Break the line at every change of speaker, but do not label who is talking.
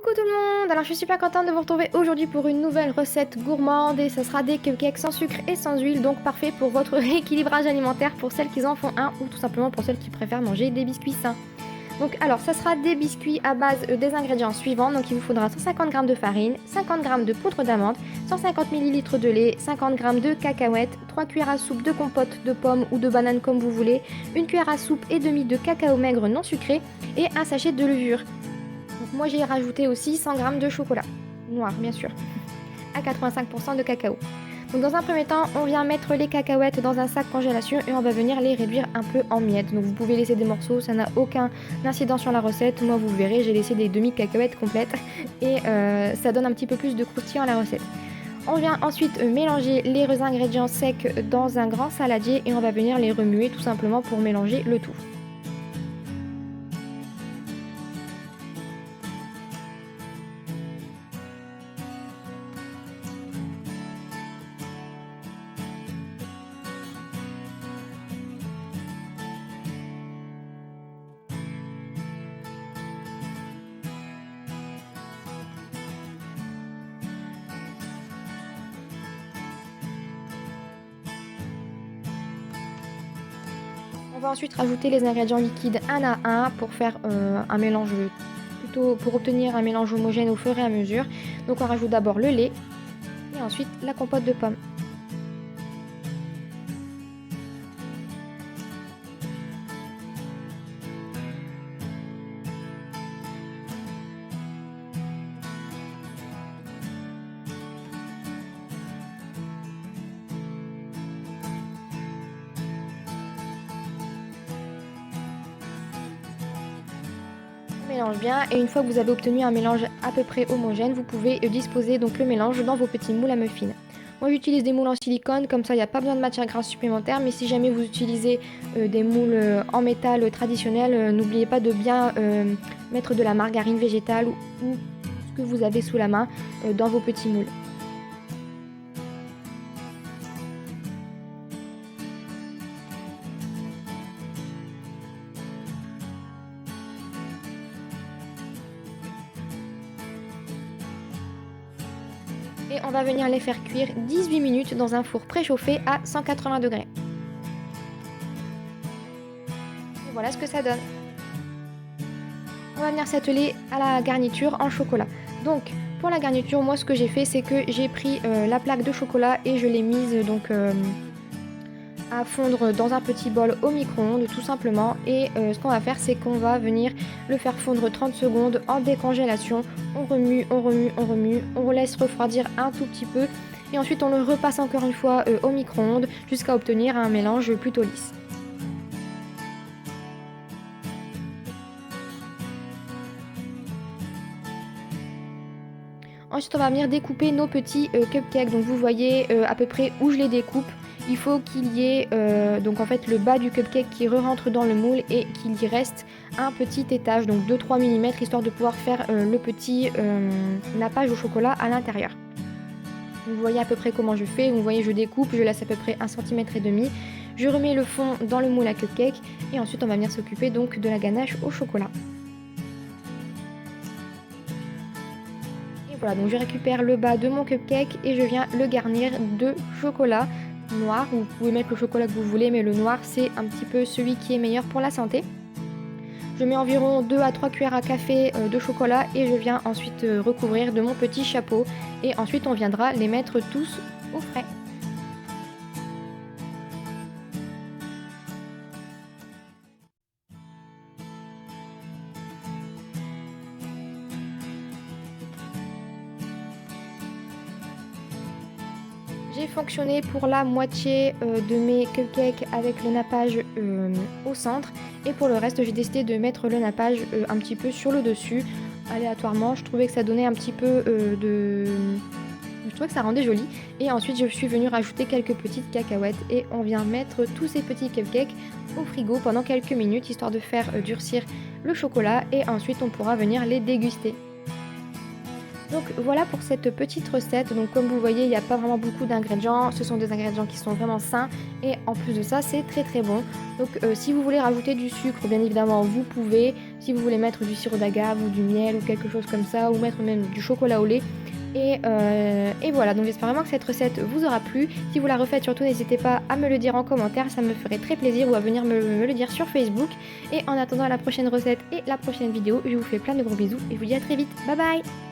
Coucou tout le monde! Alors je suis super contente de vous retrouver aujourd'hui pour une nouvelle recette gourmande et ça sera des cupcakes sans sucre et sans huile, donc parfait pour votre rééquilibrage alimentaire pour celles qui en font un ou tout simplement pour celles qui préfèrent manger des biscuits sains. Donc alors ça sera des biscuits à base des ingrédients suivants, donc il vous faudra 150 g de farine, 50 g de poudre d'amande, 150 ml de lait, 50 g de cacahuètes, 3 cuillères à soupe de compote de pommes ou de bananes comme vous voulez, 1 cuillère à soupe et demie de cacao maigre non sucré et un sachet de levure. Donc moi j'ai rajouté aussi 100 g de chocolat, noir bien sûr, à 85% de cacao. Donc dans un premier temps, on vient mettre les cacahuètes dans un sac congélation et on va venir les réduire un peu en miettes. Donc vous pouvez laisser des morceaux, ça n'a aucun incidence sur la recette. Moi vous verrez, j'ai laissé des demi-cacahuètes complètes et ça donne un petit peu plus de croustillant à la recette. On vient ensuite mélanger les ingrédients secs dans un grand saladier et on va venir les remuer tout simplement pour mélanger le tout. On va ensuite rajouter les ingrédients liquides un à un pour faire un mélange pour obtenir un mélange homogène au fur et à mesure. Donc on rajoute d'abord le lait et ensuite la compote de pommes. Mélange bien et une fois que vous avez obtenu un mélange à peu près homogène, vous pouvez disposer donc le mélange dans vos petits moules à muffins. Moi j'utilise des moules en silicone, comme ça il n'y a pas besoin de matière grasse supplémentaire, mais si jamais vous utilisez des moules en métal traditionnels, n'oubliez pas de bien mettre de la margarine végétale ou ce que vous avez sous la main dans vos petits moules. Et on va venir les faire cuire 18 minutes dans un four préchauffé à 180 degrés. Et voilà ce que ça donne. On va venir s'atteler à la garniture en chocolat. Donc pour la garniture, moi ce que j'ai fait c'est que j'ai pris la plaque de chocolat et je l'ai mise donc à fondre dans un petit bol au micro-ondes tout simplement et ce qu'on va faire c'est qu'on va venir le faire fondre 30 secondes en décongélation. On remue, on remue, on remue, on laisse refroidir un tout petit peu et ensuite on le repasse encore une fois au micro-ondes jusqu'à obtenir un mélange plutôt lisse. Ensuite on va venir découper nos petits cupcakes, donc vous voyez à peu près où je les découpe. Il faut qu'il y ait donc en fait le bas du cupcake qui rentre dans le moule et qu'il y reste un petit étage, donc 2-3 mm, histoire de pouvoir faire le petit nappage au chocolat à l'intérieur. Vous voyez à peu près comment je fais, vous voyez je découpe, je laisse à peu près 1,5 cm, je remets le fond dans le moule à cupcake et ensuite on va venir s'occuper donc de la ganache au chocolat. Et voilà, donc je récupère le bas de mon cupcake et je viens le garnir de chocolat noir, vous pouvez mettre le chocolat que vous voulez, mais le noir c'est un petit peu celui qui est meilleur pour la santé. Je mets environ 2 à 3 cuillères à café de chocolat et je viens ensuite recouvrir de mon petit chapeau et ensuite on viendra les mettre tous au frais. J'ai fonctionné pour la moitié de mes cupcakes avec le nappage au centre et pour le reste j'ai décidé de mettre le nappage un petit peu sur le dessus aléatoirement. Je trouvais que ça donnait un petit peu je trouvais que ça rendait joli et ensuite je suis venue rajouter quelques petites cacahuètes et on vient mettre tous ces petits cupcakes au frigo pendant quelques minutes histoire de faire durcir le chocolat et ensuite on pourra venir les déguster. Donc voilà pour cette petite recette. Donc comme vous voyez, il n'y a pas vraiment beaucoup d'ingrédients. Ce sont des ingrédients qui sont vraiment sains et en plus de ça, c'est très très bon. Donc si vous voulez rajouter du sucre, bien évidemment, vous pouvez. si vous voulez mettre du sirop d'agave ou du miel ou quelque chose comme ça, ou mettre même du chocolat au lait. Et voilà, donc j'espère vraiment que cette recette vous aura plu. Si vous la refaites, surtout n'hésitez pas à me le dire en commentaire, ça me ferait très plaisir, ou à venir me le dire sur Facebook. Et en attendant la prochaine recette et la prochaine vidéo, je vous fais plein de gros bisous et je vous dis à très vite. Bye bye!